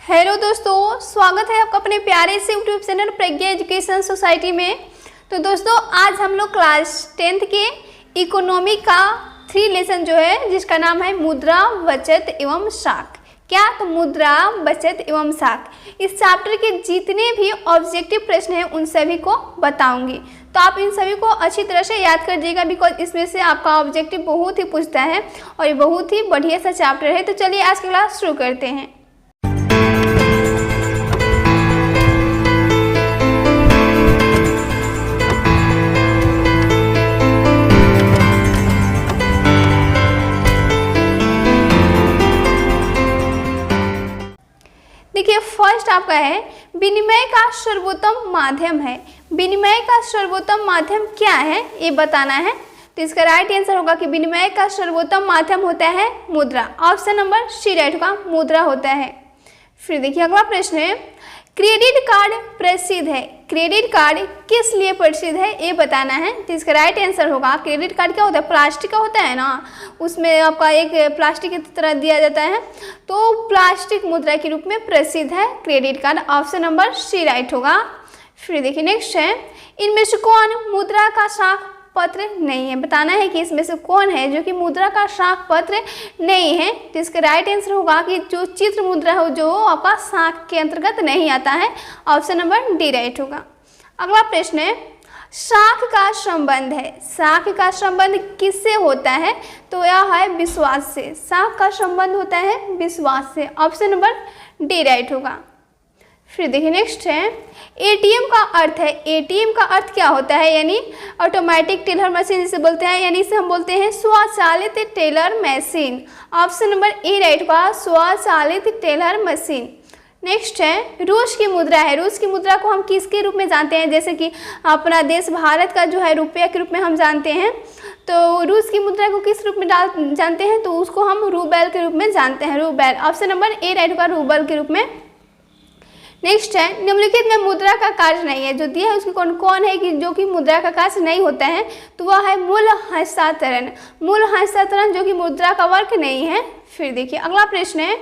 Hello दोस्तों, स्वागत है आपका अपने प्यारे से यूट्यूब चैनल प्रज्ञा एजुकेशन सोसाइटी में। तो दोस्तों आज हम लोग क्लास 10th के इकोनॉमी का 3 लेसन जो है जिसका नाम है मुद्रा, बचत एवं साख। क्या? तो मुद्रा, बचत एवं साख। इस चैप्टर के जितने भी ऑब्जेक्टिव प्रश्न हैं उन सभी को बताऊंगी, तो आप इन सभी को अच्छी तरह से याद कर दीजिएगा, बिकॉज इसमें से आपका ऑब्जेक्टिव बहुत ही पूछता है और ये बहुत ही बढ़िया सा चैप्टर है। तो चलिए आज की क्लास शुरू करते हैं। देखिए फर्स्ट आपका है विनिमय का सर्वोत्तम माध्यम है। विनिमय का सर्वोत्तम माध्यम क्या है ये बताना है। तो इसका राइट आंसर होगा कि विनिमय का सर्वोत्तम माध्यम होता है मुद्रा। ऑप्शन नंबर सी राइट होगा, मुद्रा होता है। फिर देखिए अगला प्रश्न है क्रेडिट कार्ड प्रसिद्ध है। क्रेडिट कार्ड किस लिए प्रसिद्ध है ये बताना है। तो इसका राइट आंसर होगा क्रेडिट कार्ड क्या होता है, प्लास्टिक का होता है ना, उसमें आपका एक प्लास्टिक की तरह दिया जाता है, तो प्लास्टिक मुद्रा के रूप में प्रसिद्ध है credit card. Option number C right होगा। फिर देखिए नेक्स्ट है इनमें से कौन मुद्रा का साख पत्र नहीं है। बताना है कि इसमें से कौन है जो कि मुद्रा का साख पत्र नहीं है। तो इसका राइट आंसर होगा कि जो चित्र मुद्रा हो जो आपका साख के अंतर्गत नहीं आता है। ऑप्शन नंबर डी राइट होगा। अगला प्रश्न है साख का संबंध है। साख का संबंध किससे होता है? तो यह है विश्वास से। साख का संबंध होता है विश्वास से। ऑप्शन नंबर डी राइट होगा। फिर देखिए नेक्स्ट है एटीएम का अर्थ है। एटीएम का अर्थ क्या होता है? यानी ऑटोमेटिक टेलर मशीन जिसे बोलते हैं, यानी इसे हम बोलते हैं स्वचालित teller machine. Option number A right होगा, स्वचालित टेलर मशीन। नेक्स्ट है रूस की मुद्रा है। रूस की मुद्रा को हम किसके रूप में जानते हैं? जैसे कि अपना देश भारत का जो है रुपये के रूप में हम जानते हैं, तो रूस की मुद्रा को किस रूप में जानते हैं? तो उसको हम रूबेल के रूप में जानते हैं, Rubel. Option number A right होगा, रूबल के रूप में। नेक्स्ट है निम्नलिखित में मुद्रा का कार्य नहीं है। जो दिया है उसकी कौन है कि जो कि मुद्रा का कार्य नहीं होता है? तो वह है मूल हस्तांतरण। मूल हस्तांतरण जो कि मुद्रा का वर्क नहीं है। फिर देखिए अगला प्रश्न है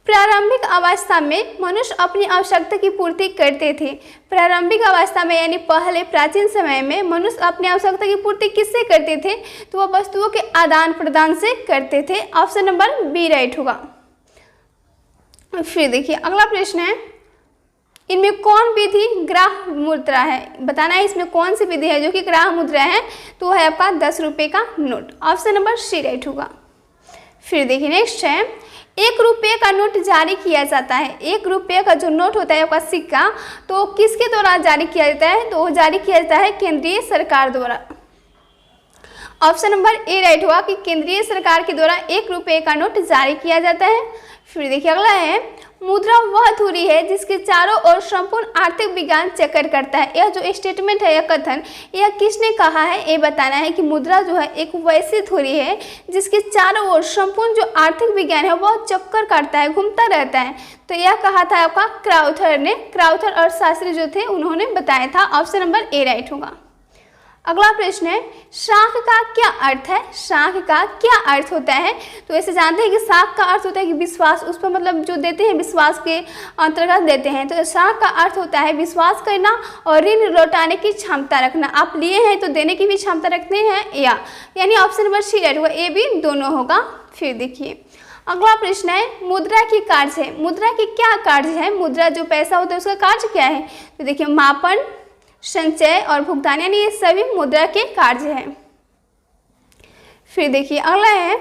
प्रारंभिक अवस्था में मनुष्य अपनी आवश्यकता की पूर्ति करते थे। प्रारंभिक अवस्था में यानी पहले प्राचीन समय में मनुष्य अपनी आवश्यकता की पूर्ति किससे करते थे? तो वह वस्तुओं के आदान प्रदान से करते थे। ऑप्शन नंबर बी राइट होगा। फिर देखिए अगला प्रश्न है इनमें कौन विधि ग्राह मुद्रा है। बताना है इसमें कौन सी विधि है जो कि ग्राह मुद्रा है। तो है आपका 10 रुपये का note. Option number C right होगा। फिर देखिए नेक्स्ट है 1 रुपये का नोट जारी किया जाता है। 1 रुपये का जो नोट होता है आपका सिक्का, तो किसके द्वारा जारी किया जाता है? तो जारी किया जाता है केंद्रीय सरकार द्वारा। ऑप्शन नंबर ए राइट हुआ कि केंद्रीय सरकार के द्वारा 1 रुपये का नोट जारी किया जाता है। फिर देखिए अगला है मुद्रा वह धुरी है जिसके चारों ओर संपूर्ण आर्थिक विज्ञान चक्कर करता है। यह जो स्टेटमेंट है, यह कथन, यह किसने कहा है ये बताना है कि मुद्रा जो है एक वैसी धुरी है जिसके चारों ओर संपूर्ण जो आर्थिक विज्ञान है वह चक्कर काटता है, घूमता रहता है। तो यह कहा था आपका क्राउथर ने। क्राउथर और शास्त्री जो थे उन्होंने बताया था। ऑप्शन नंबर ए राइट होगा। अगला प्रश्न है साख का क्या अर्थ है? साख का क्या अर्थ होता है? तो ऐसे जानते हैं कि साख का अर्थ होता है कि विश्वास, उस पर मतलब जो देते हैं विश्वास के अंतर्गत देते हैं। तो साख का अर्थ होता है विश्वास करना और ऋण लौटाने की क्षमता रखना। आप लिए हैं तो देने की भी क्षमता रखते हैं या, यानी ऑप्शन नंबर सी राइट होगा, ए भी दोनों होगा। फिर देखिए अगला प्रश्न है मुद्रा की कार्य है। मुद्रा की क्या कार्य है? मुद्रा जो पैसा होता है उसका कार्य क्या है? तो देखिए मापन, संचय और भुगतान, यानी ये सभी मुद्रा के कार्य हैं। फिर देखिए अगला है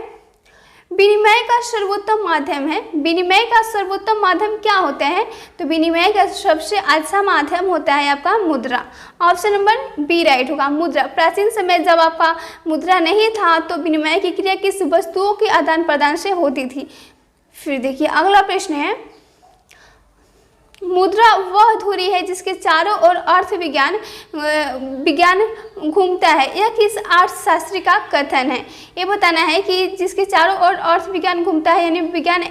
विनिमय का सर्वोत्तम माध्यम है। विनिमय का सर्वोत्तम माध्यम क्या होता है? तो विनिमय का सबसे अच्छा माध्यम होता है आपका मुद्रा। ऑप्शन नंबर बी राइट होगा, मुद्रा। प्राचीन समय जब आपका मुद्रा नहीं था तो विनिमय की क्रिया किस वस्तुओं के आदान प्रदान से होती थी। फिर देखिए अगला प्रश्न है मुद्रा वह धुरी है जिसके चारों ओर अर्थ विज्ञान घूमता है। यह किस अर्थशास्त्री का कथन है? ये बताना है कि जिसके चारों ओर अर्थ विज्ञान घूमता है, यानी विज्ञान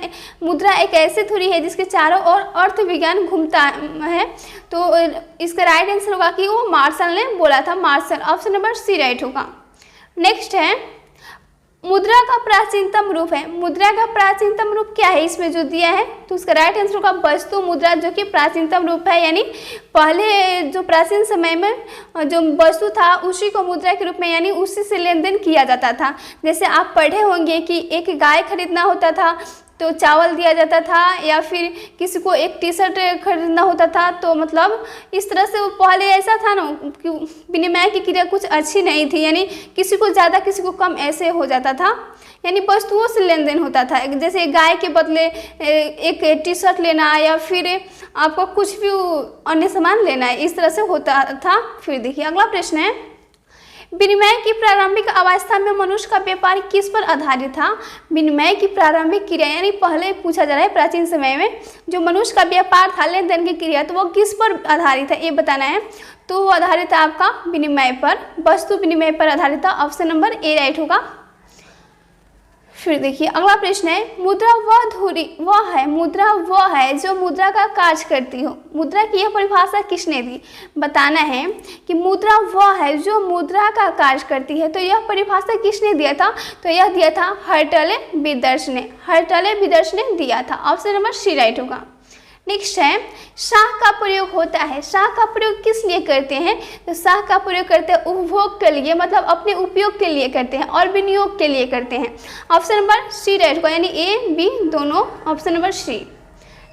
मुद्रा एक ऐसी धुरी है जिसके चारों ओर अर्थ विज्ञान घूमता है। तो इसका राइट आंसर होगा कि वो मार्शल ने बोला था, Marshall. Option number C right होगा। नेक्स्ट है मुद्रा का प्राचीनतम रूप है। मुद्रा का प्राचीनतम रूप क्या है इसमें जो दिया है, तो उसका राइट आंसर होगा वस्तु मुद्रा, जो कि प्राचीनतम रूप है। यानी पहले जो प्राचीन समय में जो वस्तु था उसी को मुद्रा के रूप में, यानी उसी से लेन देन किया जाता था। जैसे आप पढ़े होंगे कि एक गाय खरीदना होता था तो चावल दिया जाता था, या फिर किसी को एक टी शर्ट खरीदना होता था, तो मतलब इस तरह से वो पहले ऐसा था ना कि विनिमय की क्रिया कुछ अच्छी नहीं थी, यानी किसी को ज़्यादा किसी को कम ऐसे हो जाता था, यानी वस्तुओं से लेन देन होता था। जैसे गाय के बदले एक टी शर्ट लेना या फिर आपको कुछ भी अन्य सामान लेना है, इस तरह से होता था। फिर देखिए अगला प्रश्न है, विनिमय की प्रारंभिक अवस्था में मनुष्य का व्यापार किस पर आधारित था। विनिमय की प्रारंभिक क्रिया, यानी पहले पूछा जा रहा है प्राचीन समय में जो मनुष्य का व्यापार था, लेन देन की क्रिया, तो वो किस पर आधारित है ये बताना है। तो वो आधारित है आपका विनिमय पर, वस्तु विनिमय पर आधारित था। ऑप्शन नंबर ए राइट होगा। फिर देखिए अगला प्रश्न है, मुद्रा वह धुरी वह है, मुद्रा वह है जो मुद्रा का कार्य करती हो। मुद्रा की यह परिभाषा किसने दी, बताना है कि मुद्रा वह है जो मुद्रा का कार्य करती है। तो यह परिभाषा किसने दिया था, तो यह दिया था हर्टले विदर्श ने, हर्टले विदर्श ने दिया था। ऑप्शन नंबर सी राइट होगा। नेक्स्ट है, शाह का प्रयोग होता है। शाह का प्रयोग किस लिए करते हैं, तो शाह का प्रयोग करते हैं उपभोग के लिए, मतलब अपने उपयोग के लिए करते हैं और विनियोग के लिए करते हैं। ऑप्शन नंबर सी राइट होगा, यानी ए बी दोनों, ऑप्शन नंबर सी।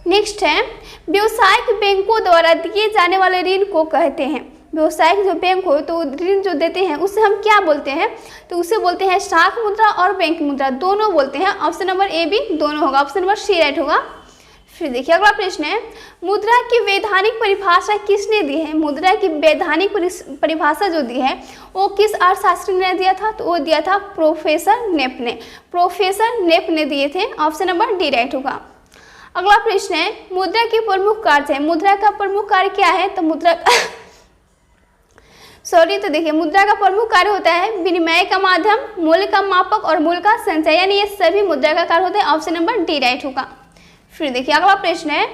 नेक्स्ट है, व्यावसायिक बैंकों द्वारा दिए जाने वाले ऋण को कहते हैं। व्यावसायिक जो बैंक हो तो ऋण जो देते हैं उसे हम क्या बोलते हैं, तो उसे बोलते हैं शाख मुद्रा और बैंक मुद्रा, दोनों बोलते हैं। ऑप्शन नंबर ए बी दोनों होगा, ऑप्शन नंबर सी राइट होगा। फिर देखिए अगला प्रश्न है, मुद्रा की वैधानिक परिभाषा किसने दी है। मुद्रा की वैधानिक परिभाषा जो दी है वो किस अर्थशास्त्री ने दिया था, तो वो दिया था प्रोफेसर नेप ने, प्रोफेसर नेप ने दिए थे। ऑप्शन नंबर डी राइट होगा। अगला प्रश्न है, मुद्रा की प्रमुख कार्य है। मुद्रा का प्रमुख कार्य क्या है, तो मुद्रा तो देखिए मुद्रा का प्रमुख कार्य होता है विनिमय का माध्यम, मूल्य का मापक और मूल्य का संचय, यानी ये सभी मुद्रा का कार्य होता है। ऑप्शन नंबर डी राइट होगा। फिर देखिए अगला प्रश्न है,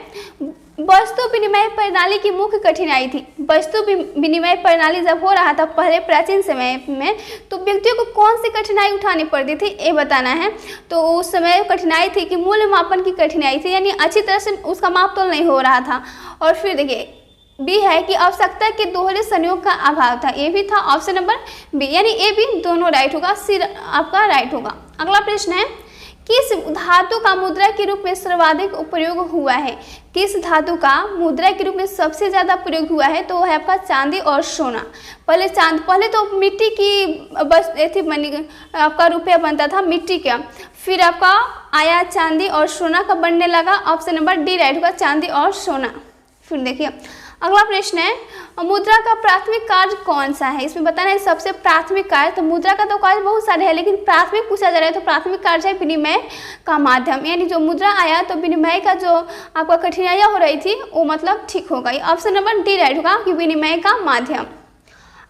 वस्तु विनिमय प्रणाली की मुख्य कठिनाई थी। वस्तु विनिमय प्रणाली जब हो रहा था पहले प्राचीन समय में, तो व्यक्तियों को कौन सी कठिनाई उठानी पड़ती थी ये बताना है। तो उस समय कठिनाई थी कि मूल्य मापन की कठिनाई थी, यानी अच्छी तरह से उसका मापतोल नहीं हो रहा था। और फिर देखिए बी है कि आवश्यकता के दोहरे संयोग का अभाव था, ये भी था। ऑप्शन नंबर बी, यानी ए बी दोनों राइट होगा, सी आपका राइट होगा। अगला प्रश्न है, किस धातु का मुद्रा के रूप में सर्वाधिक प्रयोग हुआ है। किस धातु का मुद्रा के रूप में सबसे ज़्यादा प्रयोग हुआ है, तो वो है आपका चांदी और सोना। पहले तो मिट्टी की बस थी बनी, आपका रुपया बनता था मिट्टी का, फिर आपका आया चांदी और सोना का बनने लगा। ऑप्शन नंबर डी राइट होगा, चांदी और सोना। फिर देखिए अगला प्रश्न है, मुद्रा का प्राथमिक कार्य कौन सा है। इसमें बताना है सबसे प्राथमिक कार्य, तो मुद्रा का तो कार्य बहुत सारे हैं लेकिन प्राथमिक पूछा जा रहा है तो प्राथमिक कार्य है विनिमय का माध्यम, यानी जो मुद्रा आया तो विनिमय का जो आपका कठिनाइयाँ हो रही थी वो मतलब ठीक हो गई। ऑप्शन नंबर डी राइट होगा कि विनिमय का माध्यम।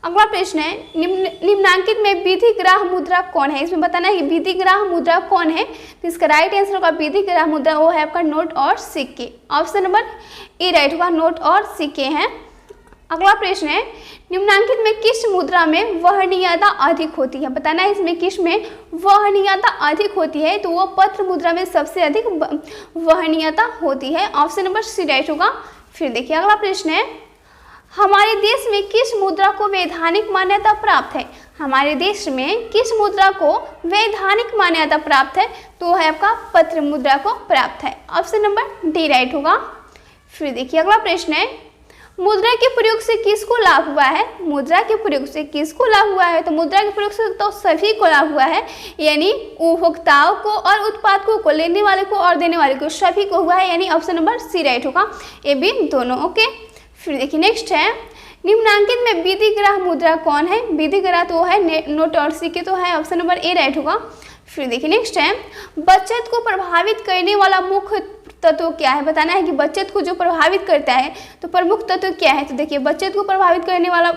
अगला प्रश्न है, निम्नांकित में विधिग्राह मुद्रा कौन है। इसमें बताना है कि विधिग्राह मुद्रा कौन है, तो इसका राइट आंसर होगा विधिग्राह मुद्रा वो है आपका नोट और सिक्के। ऑप्शन नंबर ए राइट होगा, नोट और सिक्के हैं। अगला प्रश्न है, निम्नांकित में किस मुद्रा में वहनीयता अधिक होती है। बताना है इसमें किस में वहनीयता अधिक होती है, तो वो पत्र मुद्रा में सबसे अधिक वहनीयता होती है। ऑप्शन नंबर सी राइट होगा। फिर देखिए अगला प्रश्न है, हमारे देश में किस मुद्रा को वैधानिक मान्यता प्राप्त है। हमारे देश में किस मुद्रा को वैधानिक मान्यता प्राप्त है, तो है आपका पत्र मुद्रा को प्राप्त है। ऑप्शन नंबर डी राइट होगा। फिर देखिए अगला प्रश्न है, मुद्रा के प्रयोग से किसको लाभ हुआ है। मुद्रा के प्रयोग से किसको लाभ हुआ है, तो मुद्रा के प्रयोग से तो सभी को लाभ हुआ है, यानी उपभोक्ताओं को और उत्पादकों को, लेने वाले को और देने वाले को, सभी को हुआ है, यानी ऑप्शन नंबर सी राइट होगा, ए बी दोनों। ओके फिर देखिए नेक्स्ट है, निम्नांकित में विधिग्राह मुद्रा कौन है। विधिग्राह तो है नोट और सिक्के, तो है ऑप्शन नंबर ए राइट होगा। फिर देखिए नेक्स्ट है, बचत को प्रभावित करने वाला मुख्य तत्व क्या है। बताना है कि बचत को जो प्रभावित करता है तो प्रमुख तत्व क्या है। तो देखिए बचत को प्रभावित करने वाला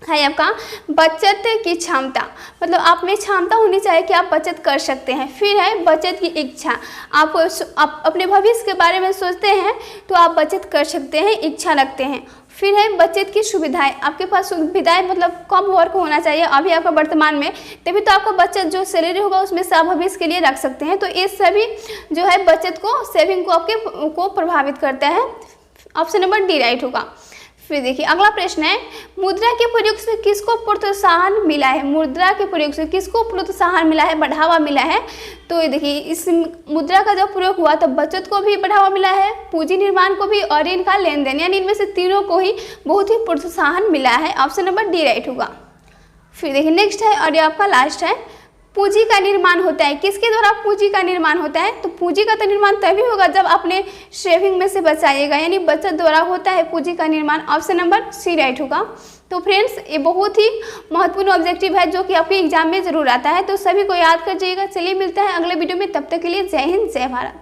है आपका बचत की क्षमता, मतलब आप में क्षमता होनी चाहिए कि आप बचत कर सकते हैं। फिर है बचत की इच्छा, आप अपने भविष्य के बारे में सोचते हैं तो आप बचत कर सकते हैं, इच्छा रखते हैं। फिर है बचत की सुविधाएं, आपके पास सुविधाएं मतलब कम वर्क होना चाहिए अभी आपका वर्तमान में, तभी तो आपका बचत जो सैलरी होगा उसमें से आप भविष्य के लिए रख सकते हैं। तो ये सभी जो है बचत को, सेविंग को आपके को प्रभावित करता है। ऑप्शन नंबर डी राइट होगा। फिर देखिए अगला प्रश्न है, मुद्रा के प्रयोग से किसको प्रोत्साहन मिला है? मुद्रा के प्रयोग से किसको प्रोत्साहन मिला है, बढ़ावा मिला है? तो ये देखिए इस मुद्रा का जब प्रयोग हुआ तब बचत को भी बढ़ावा मिला है, पूंजी निर्माण को भी और इनका लेन देन, यानी इनमें से तीनों को ही बहुत ही प्रोत्साहन मिला है। ऑप्शन नंबर डी राइट होगा। फिर देखिए नेक्स्ट है और ये आपका लास्ट है, पूंजी का निर्माण होता है, किसके द्वारा पूंजी का निर्माण होता है? तो पूंजी का तो निर्माण तभी होगा जब अपने सेविंग में से बचाइएगा, यानी बचत द्वारा होता है पूंजी का निर्माण। ऑप्शन नंबर सी राइट होगा। तो फ्रेंड्स ये बहुत ही महत्वपूर्ण ऑब्जेक्टिव है जो कि आपके एग्जाम में जरूर आता है, तो सभी को याद कर जाइएगा। चलिए मिलता है अगले वीडियो में, तब तक के लिए जय हिंद जय भारत।